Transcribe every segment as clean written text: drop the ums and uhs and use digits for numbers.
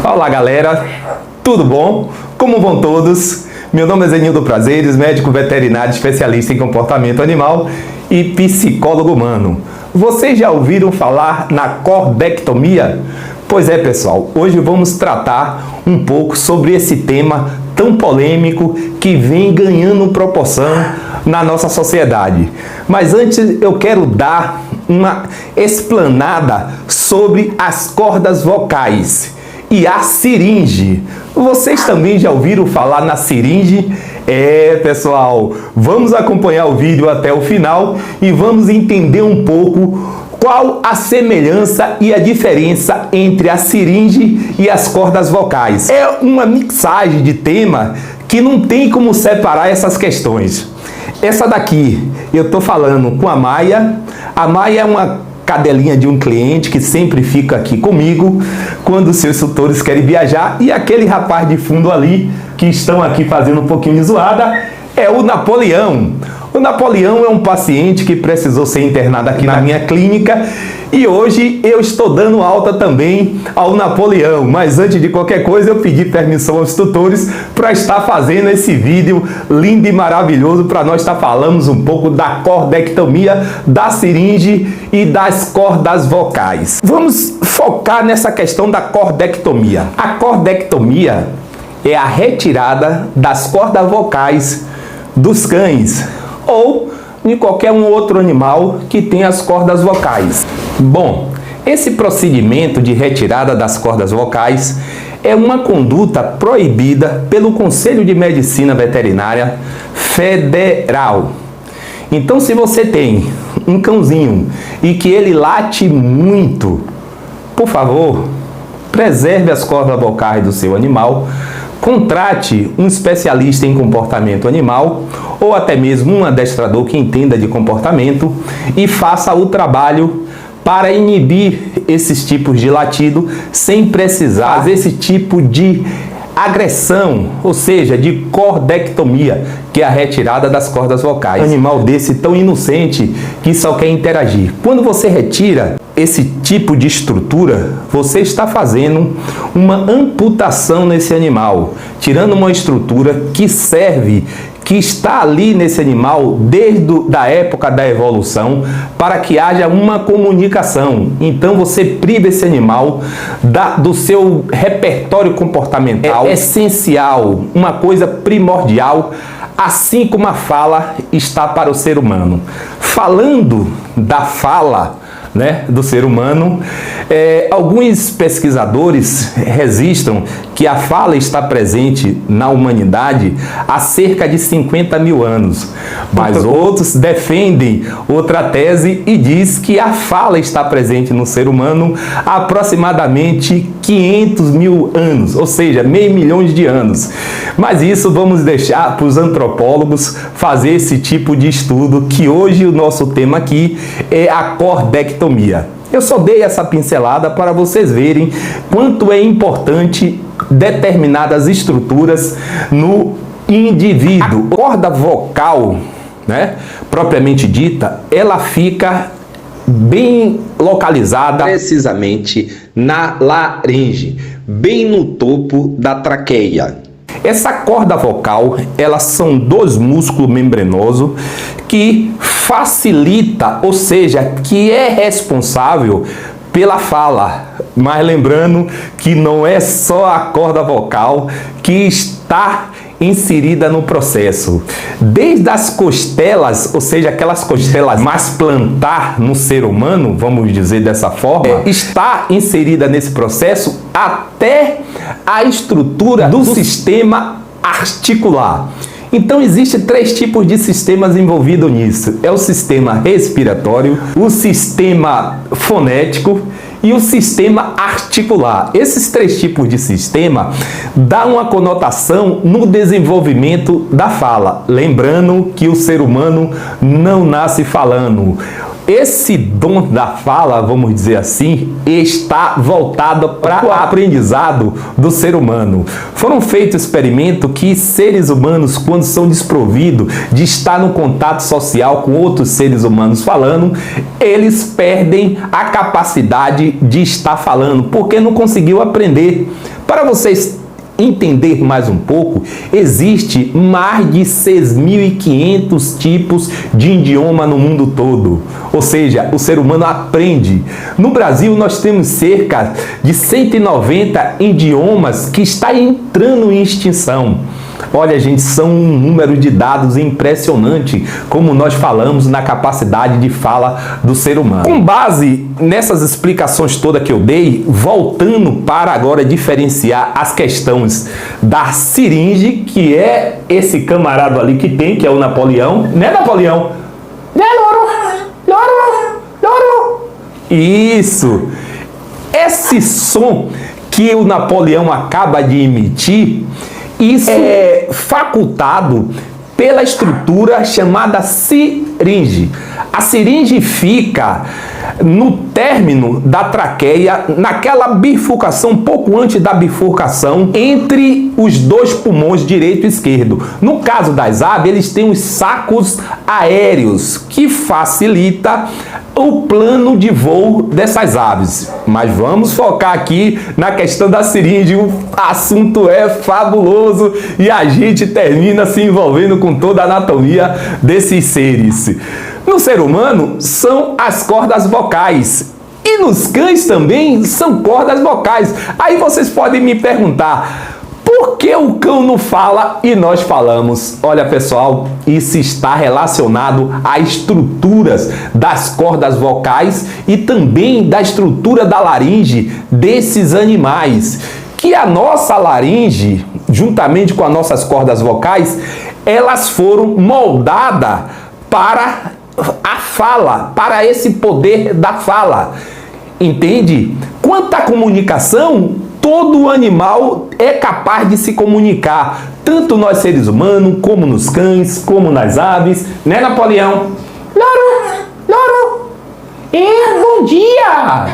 Olá galera, tudo bom? Como vão todos? Meu nome é Zenildo Prazeres, médico veterinário especialista em comportamento animal e psicólogo humano. Vocês já ouviram falar na cordectomia? Pois é pessoal, hoje vamos tratar um pouco sobre esse tema tão polêmico que vem ganhando proporção na nossa sociedade. Mas antes eu quero dar uma explanada sobre as cordas vocais e a seringe. Vocês também já ouviram falar na seringe? Pessoal, vamos acompanhar o vídeo até o final e vamos entender um pouco qual a semelhança e a diferença entre a seringe e as cordas vocais. É uma mixagem de tema que não tem como separar essas questões. Essa daqui, eu estou falando com a Maia. A Maia é uma cadelinha de um cliente que sempre fica aqui comigo quando os seus tutores querem viajar. E aquele rapaz de fundo ali, que estão aqui fazendo um pouquinho de zoada, é o Napoleão. O Napoleão é um paciente que precisou ser internado aqui na minha clínica e hoje eu estou dando alta também ao Napoleão. Mas antes de qualquer coisa, eu pedi permissão aos tutores para estar fazendo esse vídeo lindo e maravilhoso para nós estar falando um pouco da cordectomia, da seringe e das cordas vocais. Vamos focar nessa questão da cordectomia. A cordectomia é a retirada das cordas vocais dos cães ou de qualquer um outro animal que tenha as cordas vocais. Bom, esse procedimento de retirada das cordas vocais é uma conduta proibida pelo Conselho de Medicina Veterinária Federal. Então, se você tem um cãozinho e que ele late muito, por favor, preserve as cordas vocais do seu animal. Contrate um especialista em comportamento animal ou até mesmo um adestrador que entenda de comportamento e faça o trabalho para inibir esses tipos de latido sem precisar fazer esse tipo de agressão, ou seja, de cordectomia, que é a retirada das cordas vocais. Um animal desse tão inocente que só quer interagir. Quando você retira esse tipo de estrutura, você está fazendo uma amputação nesse animal, tirando uma estrutura que serve, que está ali nesse animal desde a época da evolução, para que haja uma comunicação. Então você priva esse animal do seu repertório comportamental. É essencial, uma coisa primordial, assim como a fala está para o ser humano. Falando da fala, do ser humano, alguns pesquisadores registram que a fala está presente na humanidade há cerca de 50 mil anos, mas outros defendem outra tese e diz que a fala está presente no ser humano há aproximadamente 500 mil anos, ou seja, meio milhão de anos. Mas isso vamos deixar para os antropólogos fazer esse tipo de estudo, que hoje o nosso tema aqui é a cordectomia. Eu só dei essa pincelada para vocês verem quanto é importante determinadas estruturas no indivíduo. A corda vocal, propriamente dita, ela fica bem localizada precisamente na laringe, bem no topo da traqueia. Essa corda vocal, elas são dois músculos membranosos que facilita, ou seja, que é responsável pela fala. Mas lembrando que não é só a corda vocal que está inserida no processo. Desde as costelas, ou seja, aquelas costelas mais plantar no ser humano, vamos dizer dessa forma, está inserida nesse processo até a estrutura do sistema articular. Então, existem três tipos de sistemas envolvidos nisso. É o sistema respiratório, o sistema fonético e o sistema articular. Esses três tipos de sistema dão uma conotação no desenvolvimento da fala. Lembrando que o ser humano não nasce falando. esse dom da fala, vamos dizer assim, está voltado para o aprendizado do ser humano. Foram feitos experimentos que seres humanos, quando são desprovidos de estar no contato social com outros seres humanos falando, eles perdem a capacidade de estar falando, porque não conseguiu aprender. Para vocês entender mais um pouco, existe mais de 6.500 tipos de idioma no mundo todo. Ou seja, o ser humano aprende. No Brasil, nós temos cerca de 190 idiomas que estão entrando em extinção. Olha, gente, são um número de dados impressionante, como nós falamos na capacidade de fala do ser humano. Com base nessas explicações todas que eu dei, voltando para agora diferenciar as questões da seringe, que é esse camarada ali que tem, que é o Napoleão. Né, Napoleão? Né, Loro? Loro? Loro? Isso! Esse som que o Napoleão acaba de emitir, isso é facultado pela estrutura chamada seringe. A seringe fica no término da traqueia, naquela bifurcação, um pouco antes da bifurcação, entre os dois pulmões direito e esquerdo. No caso das aves, eles têm os sacos aéreos, que facilita o plano de voo dessas aves. Mas vamos focar aqui na questão da seringe. O assunto é fabuloso e a gente termina se envolvendo com toda a anatomia desses seres. No ser humano, são as cordas vocais. E nos cães também são cordas vocais. Aí vocês podem me perguntar, por que o cão não fala e nós falamos? Olha, pessoal, isso está relacionado a estruturas das cordas vocais e também da estrutura da laringe desses animais. Que a nossa laringe, juntamente com as nossas cordas vocais, elas foram moldadas para a fala, para esse poder da fala. Entende? Quanto à comunicação, todo animal é capaz de se comunicar, tanto nós seres humanos, como nos cães, como nas aves, né, Napoleão? Loro, loro, bom dia!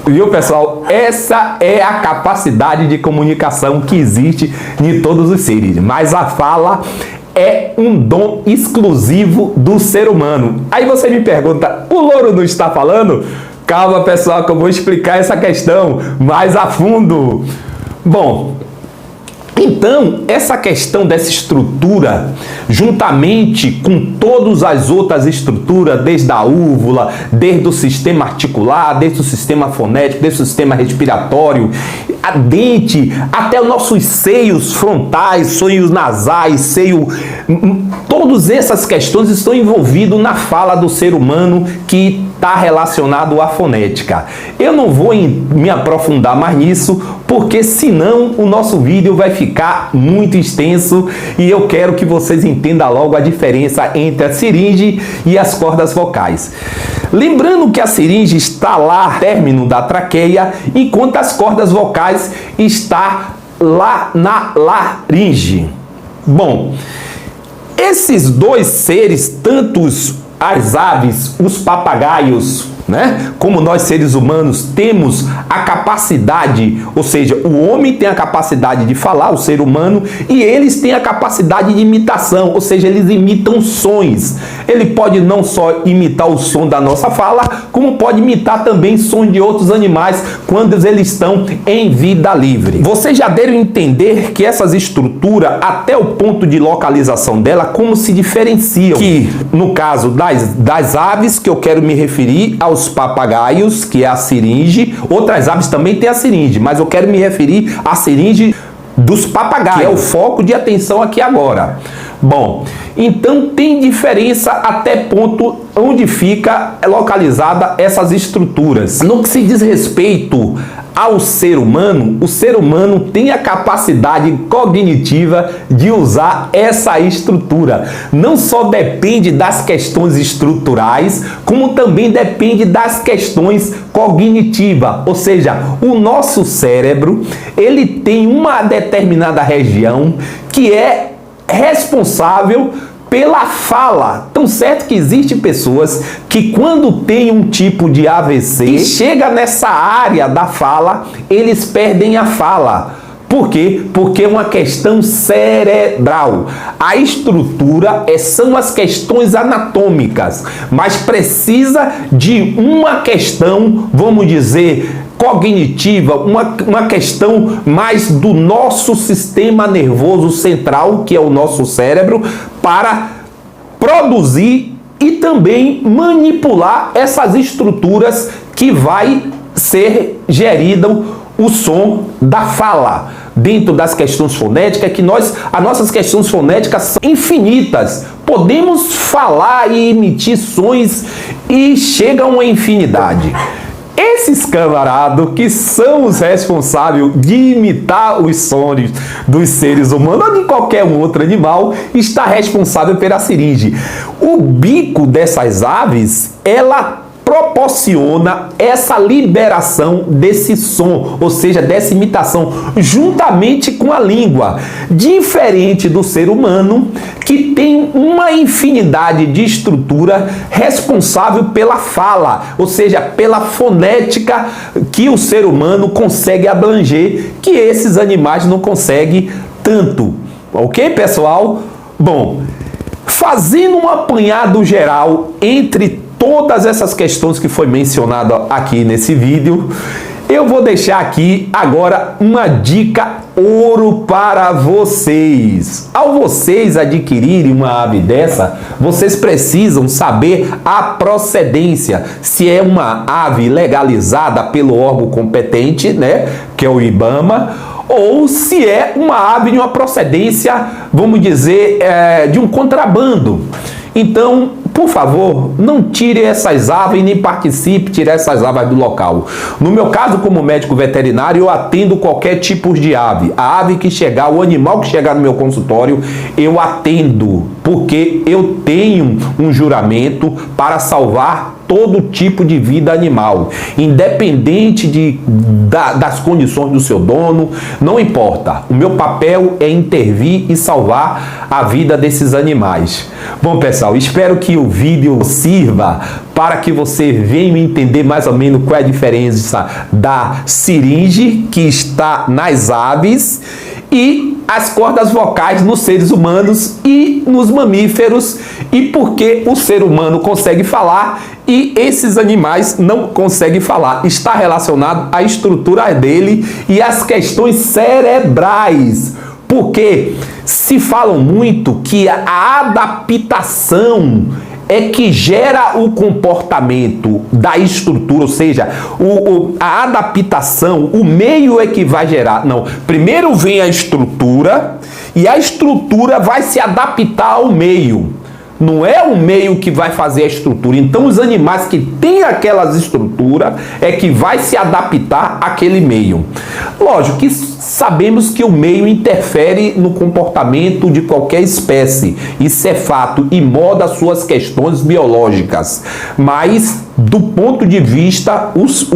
Viu, pessoal? Essa é a capacidade de comunicação que existe em todos os seres, mas a fala é um dom exclusivo do ser humano. Aí você me pergunta, o louro não está falando? Calma, pessoal, que eu vou explicar essa questão mais a fundo. Bom, então, essa questão dessa estrutura, juntamente com todas as outras estruturas, desde a úvula, desde o sistema articular, desde o sistema fonético, desde o sistema respiratório, a dente, até os nossos seios frontais, seios nasais, todas essas questões estão envolvidas na fala do ser humano, que está relacionado à fonética. Eu não vou me aprofundar mais nisso, porque senão o nosso vídeo vai ficar muito extenso e eu quero que vocês entendam logo a diferença entre a seringe e as cordas vocais. Lembrando que a seringe está lá, término da traqueia, enquanto as cordas vocais estão lá na laringe. Bom, esses dois seres, tanto as aves, os papagaios, né? Como nós seres humanos temos a capacidade, ou seja, o homem tem a capacidade de falar, o ser humano, e eles têm a capacidade de imitação, ou seja, eles imitam sons. Ele pode não só imitar o som da nossa fala, como pode imitar também som de outros animais quando eles estão em vida livre. Vocês já deram a entender que essas estruturas, até o ponto de localização dela, como se diferenciam. Que no caso das aves, que eu quero me referir aos papagaios, que é a seringe. Outras aves também têm a seringe, mas eu quero me referir à seringe dos papagaios, que é o foco de atenção aqui agora. Bom, então tem diferença até ponto onde fica localizada essas estruturas. No que se diz respeito ao ser humano, o ser humano tem a capacidade cognitiva de usar essa estrutura. Não só depende das questões estruturais, como também depende das questões cognitivas. Ou seja, o nosso cérebro, ele tem uma determinada região que é responsável pela fala. Tão certo que existem pessoas que quando tem um tipo de AVC e chega nessa área da fala, eles perdem a fala. Por quê? Porque é uma questão cerebral. A estrutura são as questões anatômicas, mas precisa de uma questão, vamos dizer, cognitiva, uma questão mais do nosso sistema nervoso central, que é o nosso cérebro, para produzir e também manipular essas estruturas que vai ser gerido o som da fala. Dentro das questões fonéticas, as nossas questões fonéticas são infinitas. Podemos falar e emitir sons e chegam a infinidade. Esses camaradas que são os responsáveis de imitar os sons dos seres humanos ou de qualquer outro animal, está responsável pela siringe. O bico dessas aves, ela proporciona essa liberação desse som, ou seja, dessa imitação, juntamente com a língua, diferente do ser humano, que tem uma infinidade de estrutura responsável pela fala, ou seja, pela fonética que o ser humano consegue abranger, que esses animais não conseguem tanto. Ok, pessoal? Bom, fazendo um apanhado geral entre todas essas questões que foi mencionado aqui nesse vídeo, eu vou deixar aqui agora uma dica ouro para vocês. Ao vocês adquirirem uma ave dessa, vocês precisam saber a procedência, se é uma ave legalizada pelo órgão competente, né, que é o IBAMA, ou se é uma ave de uma procedência, vamos dizer, de um contrabando. Então, por favor, não tire essas aves nem participe de tirar essas aves do local. No meu caso, como médico veterinário, eu atendo qualquer tipo de ave. A ave que chegar, o animal que chegar no meu consultório, eu atendo, porque eu tenho um juramento para salvar todo tipo de vida animal, independente das condições do seu dono, não importa. O meu papel é intervir e salvar a vida desses animais. Bom, pessoal, espero que o vídeo sirva para que você venha entender mais ou menos qual é a diferença da siringe que está nas aves e as cordas vocais nos seres humanos e nos mamíferos, e por que o ser humano consegue falar e esses animais não conseguem falar. Está relacionado à estrutura dele e às questões cerebrais. Porque se falam muito que a adaptação é que gera o comportamento da estrutura, ou seja, a adaptação, o meio é que vai gerar. Não, primeiro vem a estrutura e a estrutura vai se adaptar ao meio. Não é o meio que vai fazer a estrutura. Então, os animais que têm aquelas estruturas é que vai se adaptar àquele meio. Lógico que sabemos que o meio interfere no comportamento de qualquer espécie. Isso é fato e molda suas questões biológicas. Mas, do ponto de vista,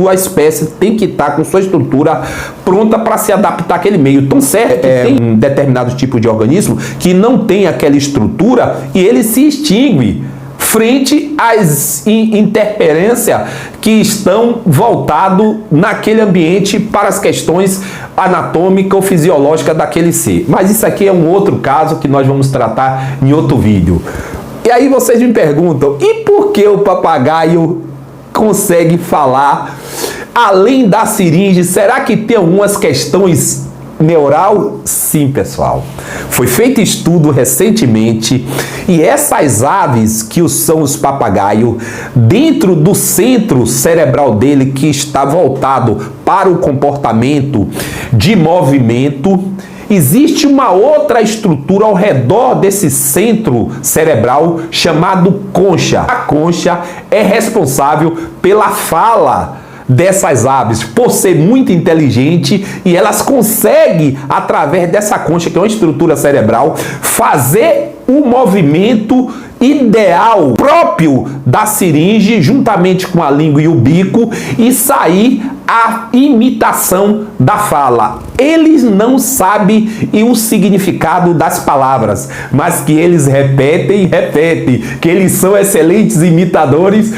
a espécie tem que estar com sua estrutura pronta para se adaptar àquele meio. Tão certo que tem um determinado tipo de organismo que não tem aquela estrutura e ele se extingue frente às interferências que estão voltadas naquele ambiente para as questões anatômicas ou fisiológicas daquele ser. Mas isso aqui é um outro caso que nós vamos tratar em outro vídeo. E aí vocês me perguntam, e por que o papagaio consegue falar além da siringe? Será que tem algumas questões neural? Sim, pessoal. Foi feito estudo recentemente e essas aves, que são os papagaios, dentro do centro cerebral dele, que está voltado para o comportamento de movimento, existe uma outra estrutura ao redor desse centro cerebral chamado concha. A concha é responsável pela fala dessas aves, por ser muito inteligente, e elas conseguem, através dessa concha, que é uma estrutura cerebral, fazer o movimento ideal próprio da siringe, juntamente com a língua e o bico, e sair a imitação da fala. eles não sabem o significado das palavras, mas que eles repetem e repetem, que eles são excelentes imitadores,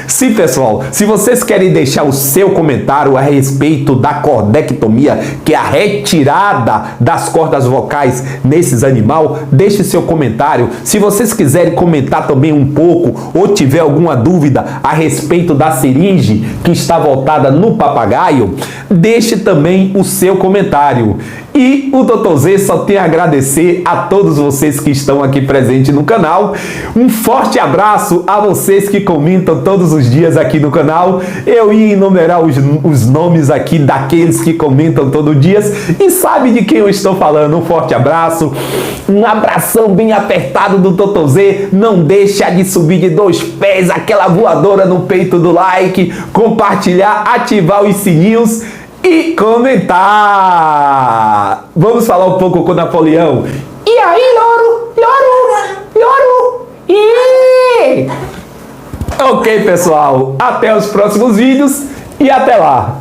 Sim, pessoal, se vocês querem deixar o seu comentário a respeito da cordectomia, que é a retirada das cordas vocais nesses animais, deixe seu comentário. Se vocês quiserem comentar também um pouco ou tiver alguma dúvida a respeito da seringe que está voltada no papagaio, deixe também o seu comentário. E o Dr. Z só tem a agradecer a todos vocês que estão aqui presentes no canal. Um forte abraço a vocês que comentam todos os dias aqui no canal. Eu ia enumerar os nomes aqui daqueles que comentam todo dia e sabe de quem eu estou falando. Um forte abraço, um abração bem apertado do Dr. Z. Não deixa de subir de 2 pés, aquela voadora no peito do like, compartilhar, ativar os sininhos e comentar. Vamos falar um pouco com o Napoleão. E aí, loro? E... Ok, pessoal. Até os próximos vídeos e até lá.